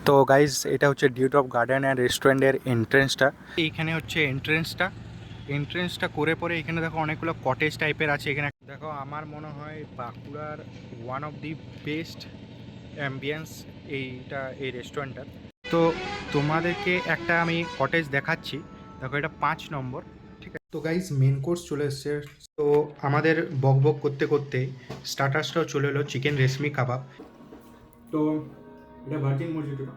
তো গাইজ এটা হচ্ছে ডিউড্রপ গার্ডেন অ্যান্ড রেস্টুরেন্টের এন্ট্রেন্সটা। এইখানে হচ্ছে এন্ট্রেন্সটা করে পরে এখানে দেখো অনেকগুলো কটেজ টাইপের আছে। এখানে দেখো আমার মনে হয় বাঁকুড়ার one of the best ambience এই রেস্টুরেন্টটার। তো তোমাদেরকে একটা আমি কটেজ দেখাচ্ছি। দেখো এটা 5 নম্বর, ঠিক আছে। তো গাইজ মেন কোর্স চলে এসছে। তো আমাদের বক বক করতে করতে স্টার্টার্সটাও চলে এলো, চিকেন রেশমি কাবাব। তো এটা ভার্জিন মসজিদটা।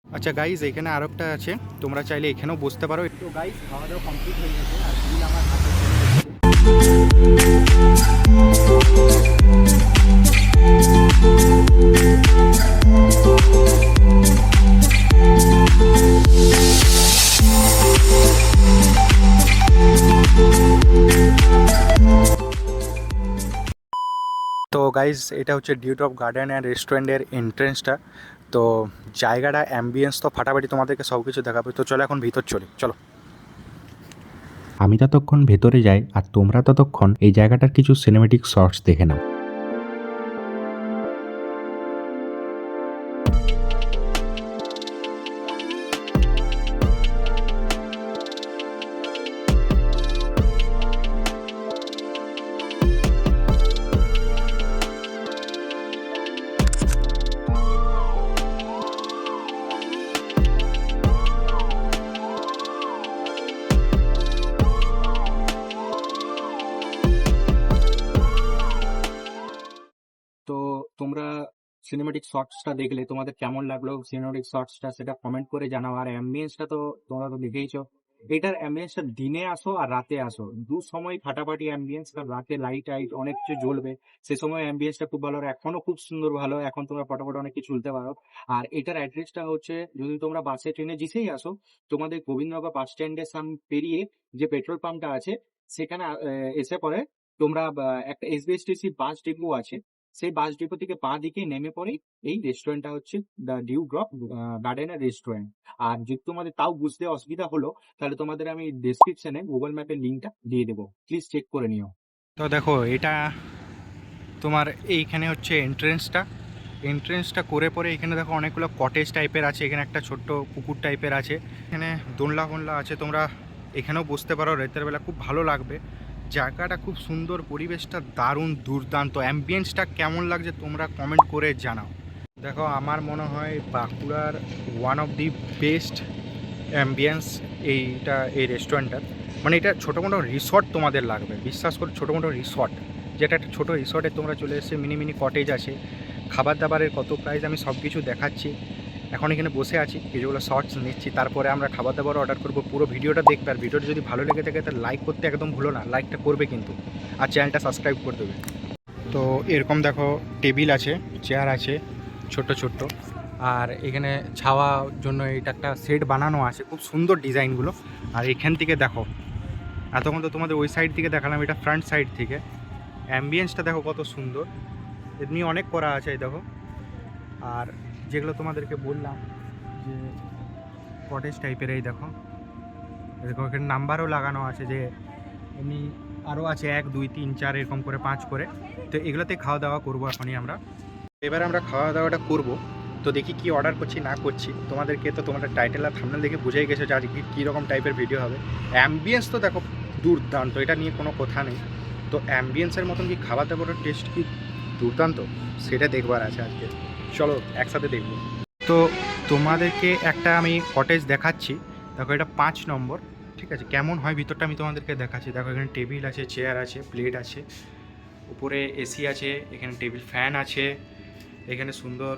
আচ্ছা গাইজ এখানে আর একটা আছে, তোমরা চাইলে এখানেও বসতে পারো। তো গাইজ খাওয়া দাওয়া কমপ্লিট হয়ে গেছে আর বিল আমার হাতে চলে এসেছে। তো গাইজ এটা হচ্ছে ডিউড্রপ গার্ডেন অ্যান্ড রেস্টুরেন্টের এন্ট্রেন্সটা। তো জায়গাটা অ্যাম্বিয়েন্স তো ফাটাফাটি, তোমাদেরকে সব কিছু দেখাবে। তো চলো এখন ভিতর চলো। আমি ততক্ষণ ভেতরে যাই আর তোমরা ততক্ষণ এই জায়গাটার কিছু সিনেমেটিক শর্টস দেখে নাও। তো তোমরা সিনেমেটিক শর্টসটা দেখলে তোমাদের কেমন লাগলো সিনেমেটিক শর্টসটা, সেটা কমেন্ট করে জানাও। আর অ্যাম্বিয়েন্সটা তো তোমরা তো দেখেইছো। এটার অ্যাম্বিয়েন্সটা দিনে আসো আর রাতে আসো, দু সময় ফাটাফাটি অ্যাম্বিয়েন্স। কারণ রাতে লাইট টাইট অনেক কিছু জ্বলবে, সে সময় অ্যাম্বিয়েন্সটা খুব ভালো। আর এখনো খুব সুন্দর ভালো, এখন তোমরা ফটাফট অনেক কিছু তুলতে পারো। আর এটার অ্যাড্রেসটা হচ্ছে, যদি তোমরা বাসে ট্রেনে যেসেই আসো, তোমাদের গোবিন্দনগর বাস স্ট্যান্ডের সামনে পেরিয়ে যে পেট্রোল পাম্পটা আছে সেখানে এসে পরে তোমরা একটা এসবিএসটিসি বাস ডিপো আছে, সেই বাস ডিপো থেকে বাঁ দিকে নেমে পড়েই এই রেস্টুরেন্টটা হচ্ছে দ্য ডিউ ড্রপ গার্ডেনের রেস্টুরেন্ট। আর যদি তোমাদের তাও বুঝতে অসুবিধা হলো, তাহলে তোমাদের আমি ডেসক্রিপশনে গুগল ম্যাপের লিঙ্কটা দিয়ে দেবো, প্লিজ চেক করে নিও। তো দেখো এটা তোমার এইখানে হচ্ছে এন্ট্রেন্সটা করে পরে এখানে দেখো অনেকগুলো কটেজ টাইপের আছে। এখানে একটা ছোট্ট পুকুর টাইপের আছে, এখানে দোলনা ফোনলা আছে, তোমরা এখানেও বসতে পারো রাতের বেলা, খুব ভালো লাগবে। জায়গাটা খুব সুন্দর, পরিবেশটা দারুণ দুর্দান্ত। অ্যাম্বিয়েন্সটা কেমন লাগছে তোমরা কমেন্ট করে জানাও। দেখো আমার মনে হয় বাঁকুড়ার one of the best ambience এই রেস্টুরেন্টটার। মানে এটা ছোটো মোটো রিসর্ট তোমাদের লাগবে, বিশ্বাস করে, ছোটো মোটো রিসর্ট। যেটা একটা ছোটো রিসর্টে তোমরা চলে এসে মিনি কটেজ আছে, খাবার দাবারের কত প্রাইস আমি সব কিছু দেখাচ্ছি। এখন এখানে বসে আছি, কিছুগুলো শর্টস নিচ্ছি, তারপরে আমরা খাবার দাবার অর্ডার করবো। পুরো ভিডিওটা দেখবে, আর ভিডিওটা যদি ভালো লেগে থাকে তাহলে লাইক করতে একদম ভুলো না, লাইকটা করবে কিন্তু, আর চ্যানেলটা সাবস্ক্রাইব করে দেবে। তো এরকম দেখো টেবিল আছে, চেয়ার আছে ছোট্ট, আর এখানে ছাওয়ার জন্য এটা একটা সেট বানানো আছে, খুব সুন্দর ডিজাইনগুলো। আর এখান থেকে দেখো, এতক্ষণ তো তোমাদের ওই সাইড থেকে দেখালাম, এটা ফ্রন্ট সাইড থেকে অ্যাম্বিয়েন্সটা দেখো কত সুন্দর। এমনি অনেক করা আছে এই দেখো। আর যেগুলো তোমাদেরকে বললাম যে কটেজ টাইপের, এই দেখো এখানে নাম্বারও লাগানো আছে, যে এমনি আরও আছে 1 2 3 4 এরকম করে 5 করে। তো এগুলোতে খাওয়া দাওয়া করবো এখনই আমরা। এবার আমরা খাওয়া দাওয়াটা করব। তো দেখি কি অর্ডার করছি না করছি, তোমাদেরকে তো তোমাদের টাইটেল আর থাম্বনেল দেখে বুঝেই গেছো যে আজকে কীরকম টাইপের ভিডিও হবে। অ্যাম্বিয়েন্স তো দেখো দুর্দান্ত, এটা নিয়ে কোনো কথা নেই। তো অ্যাম্বিয়েন্সের মতন কি খাবার দাবারের টেস্ট কি দুর্দান্ত, সেটা দেখবার আছে আজকে। চলো একসাথে দেখব। তো তোমাদেরকে একটা আমি কটেজ দেখাচ্ছি। দেখো এটা 5 নম্বর, ঠিক আছে। কেমন হয় ভিতরটা আমি তোমাদেরকে দেখাচ্ছি। দেখো এখানে টেবিল আছে, চেয়ার আছে, প্লেট আছে, উপরে এসি আছে, এখানে টেবিল ফ্যান আছে, এখানে সুন্দর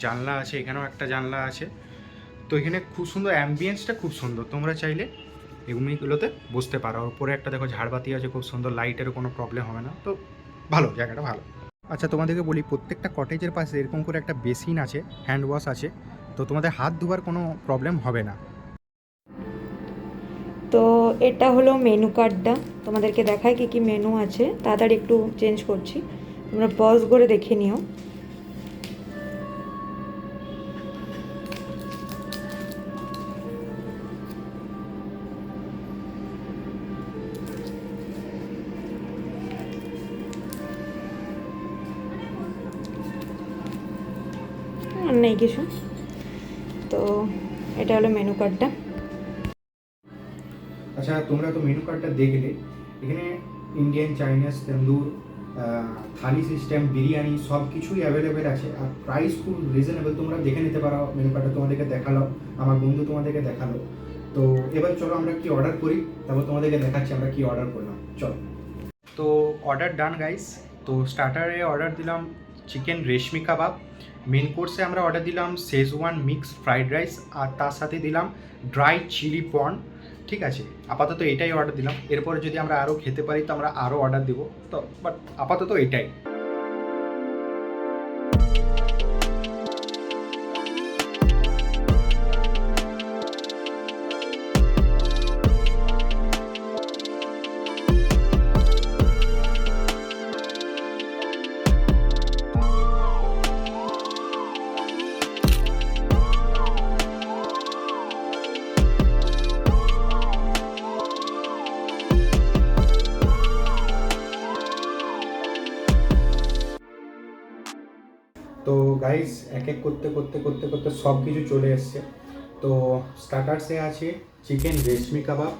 জানলা আছে, এখানেও একটা জানলা আছে। তো এখানে খুব সুন্দর অ্যাম্বিয়েন্সটা, খুব সুন্দর। তোমরা চাইলে এগুলোতে বসতে পারো। উপরে একটা দেখো ঝাড়বাতি আছে, খুব সুন্দর, লাইটেরও কোনো প্রবলেম হবে না। তো ভালো, জায়গাটা ভালো। আচ্ছা তোমাদেরকে বলি, প্রত্যেকটা কটেজের পাশে এরকম করে একটা বেসিন আছে, হ্যান্ড ওয়াশ আছে, তো তোমাদের হাত ধোয়ার কোনো প্রবলেম হবে না। তো এটা হলো মেনু কার্ডটা, তোমাদেরকে দেখায় কি কি মেনু আছে। তাড়াতাড়ি একটু চেঞ্জ করছি, তোমরা পজ করে দেখে নিও। আর নেই কিছু। তো এটা হলো মেনু কার্ডটা। আচ্ছা, তোমরা তো মেনু কার্ডটা দেখলে, এখানে ইন্ডিয়ান, চাইনিজ, তন্দুর, থালি সিস্টেম, বিরিয়ানি সব কিছুই অ্যাভেলেবেল আছে, আর প্রাইস খুব রিজনেবল। তোমরা দেখে নিতে পারো, মেনু কার্ডটা তোমাদেরকে দেখালো, আমার বন্ধু তোমাদেরকে দেখালো। তো এবার চলো আমরা কি অর্ডার করি, তারপর তোমাদেরকে দেখাচ্ছি আমরা কি অর্ডার করলাম। চলো। তো অর্ডার ডান গাইস। তো স্টার্টারে অর্ডার দিলাম চিকেন রেশমি কাবাব, মেন কোর্সে আমরা অর্ডার দিলাম শেজওয়ান মিক্স ফ্রাইড রাইস, আর তার সাথে দিলাম ড্রাই চিলি পর্ন। ঠিক আছে, আপাতত এটাই অর্ডার দিলাম। এরপরে যদি আমরা আরও খেতে পারি তো আমরা আরও অর্ডার দেবো, তো বাট আপাতত এটাই। তো গাইস, এক এক করতে করতে করতে করতে সব কিছু চলে এসছে। তো স্টার্টার্সে আছে চিকেন রেশমি কাবাব,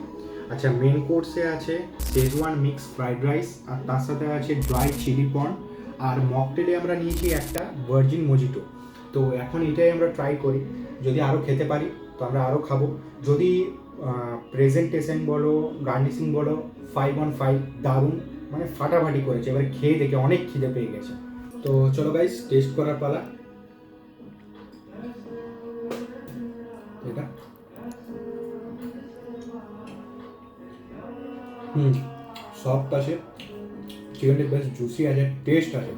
আচ্ছা মেন কোর্সে আছে শেজওয়ান মিক্স ফ্রাইড রাইস, আর তার সাথে আছে ড্রাই চিলি পর্ন, আর মকটেলে আমরা নিয়েছি একটা ভার্জিন মজিটো। তো এখন এটাই আমরা ট্রাই করি, যদি আরও খেতে পারি তো আমরা আরও খাবো। যদি প্রেজেন্টেশন বলো, গার্নিশিং বলো, 5 on 5 দারুণ, মানে ফাটাফাটি করেছে। এবার খেয়ে দেখে অনেক খিদে পেয়ে গেছে। তো চলো গাইস, টেস্ট করার পালা। এটা সফট আছে, চিকেনটা বেশ জুসি আছে, টেস্ট আছে।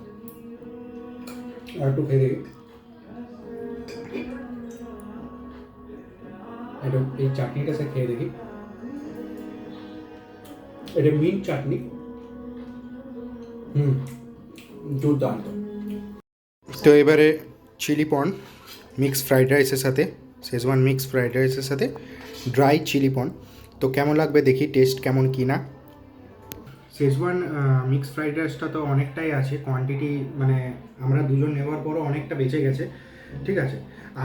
আর একটু খেয়ে দেখি। এটা এই চাটনিটা সে খেয়ে দেখি। এটা মিন্ট চাটনি, দুর্দান্ত। তো এবারে চিলি পর্ন মিক্স ফ্রাইড রাইসের সাথে, শেজওয়ান মিক্স ফ্রাইড রাইসের সাথে ড্রাই চিলি পর্ন। তো কেমন লাগবে দেখি, টেস্ট কেমন কি না। শেজওয়ান মিক্স ফ্রাইড রাইসটা তো অনেকটাই আছে কোয়ান্টিটি, মানে আমরা দুজন নেওয়ার পরও অনেকটা বেঁচে গেছে। ঠিক আছে,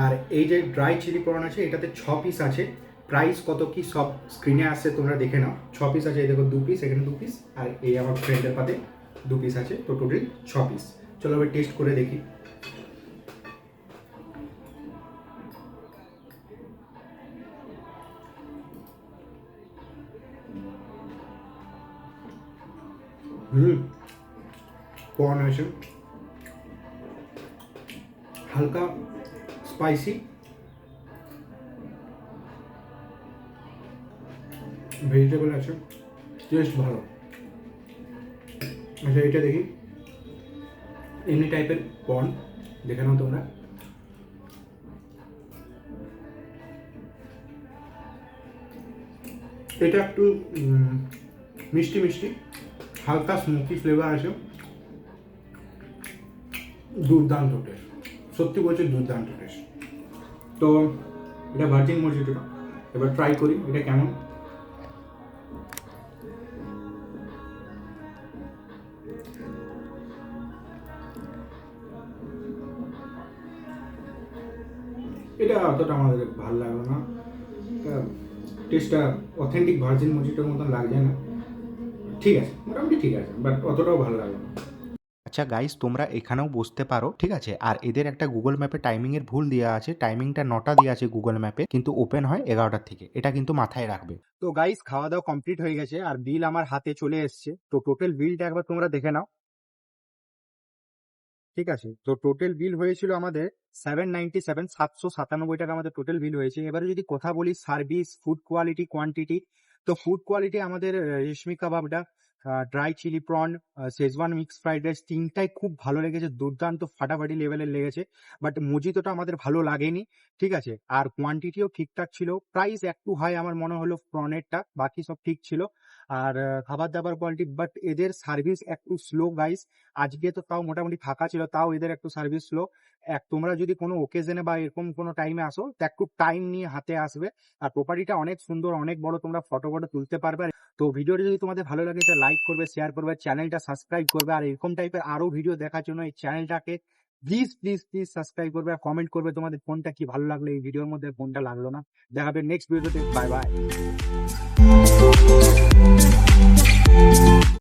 আর এই যে ড্রাই চিলি পর্ন আছে এটাতে 6 পিস আছে। প্রাইস কত কি সব স্ক্রিনে আসছে, তোমরা দেখে নাও। 6 পিস আছে, এই দেখো 2 পিস, এখানে 2 পিস, আর এই আমার ফ্রেন্ডের পাতে 2 পিস আছে, তো টোটাল 6 পিস। চলো এবার টেস্ট করে দেখি। কর্ন আছে, হালকা স্পাইসি, ভেজিটেবল আছে, টেস্ট ভালো। আচ্ছা এটা দেখি, এমনি টাইপের কর্ন, দেখে নাও তোমরা। এটা একটু মিষ্টি মিষ্টি, হালকা স্মোকি ফ্লেভার আছে, দুর্দান্ত টেস্ট, সত্যি বলছি দুর্দান্ত টেস্ট। তো এটা ভার্জিন মজিটোটা, এবার ট্রাই করি এটা কেমন। এটা অতটা আমাদের ভালো লাগলো না, টেস্টটা অথেন্টিক ভার্জিন মজিটোর মতন লাগছে না। ঠিক আছে, মোটামুটি ঠিক আছে, বাট অতটাও ভালো লাগলো না। আচ্ছা গাইস, তোমরা এখানেও বসতে পারো, ঠিক আছে। আর এদের একটা গুগল ম্যাপে টাইমিংয়ের ভুল দেওয়া আছে, টাইমিংটা 9টা দেওয়া আছে গুগল ম্যাপে, কিন্তু ওপেন হয় 11টার থেকে, এটা কিন্তু মাথায় রাখবে। তো গাইস, খাওয়া দাওয়া কমপ্লিট হয়ে গেছে আর বিল আমার হাতে চলে এসছে। তো টোটাল বিলটা একবার তোমরা দেখে নাও। ঠিক আছে, তো টোটাল বিল হয়েছিল আমাদের 797, 797 টাকা আমাদের টোটাল বিল হয়েছে। এবারে যদি কথা বলি সার্ভিস, ফুড কোয়ালিটি, কোয়ান্টিটি, তো ফুড কোয়ালিটি আমাদের রেশমি কাবাবটা, dry chilli prawn, Schezwan mix fried rice, তিনটাই খুব ভালো লেগেছে, দুর্দান্ত ফাটাফাটি লেভেলের লেগেছে। বাট মজিতোটা আমাদের ভালো লাগেনি। ঠিক আছে, আর কোয়ান্টিটিও ঠিকঠাক ছিল। প্রাইস একটু হাই আমার মনে হলো প্রনেরটা, বাকি সব ঠিক ছিল। আর খাবার দাবার কোয়ালিটি, বাট এদের সার্ভিস একটু স্লো গাইস। আজকে তো তাও মোটামুটি ফাঁকা ছিল, তাও এদের একটু সার্ভিস স্লো। তোমরা যদি কোনো ওকেজনে বা এরকম কোনো টাইমে আসো তো একটু টাইম নিয়ে হাতে আসবে। আর প্রপার্টিটা অনেক সুন্দর, অনেক বড়, তোমরা ফটো তুলতে পারবে। তো ভিডিওটা যদি তোমাদের ভালো লাগে তো লাইক করবে, শেয়ার করবে, চ্যানেলটা সাবস্ক্রাইব করবে। আর এরকম টাইপের আরো ভিডিও দেখার জন্য এই চ্যানেলটাকে প্লিজ প্লিজ প্লিজ সাবস্ক্রাইব করবে আর কমেন্ট করবে তোমাদের কোনটা কি ভালো লাগলো এই ভিডিওর মধ্যে, কোনটা লাগলো না। দেখাবে নেক্সট ভিডিওতে। Bye bye.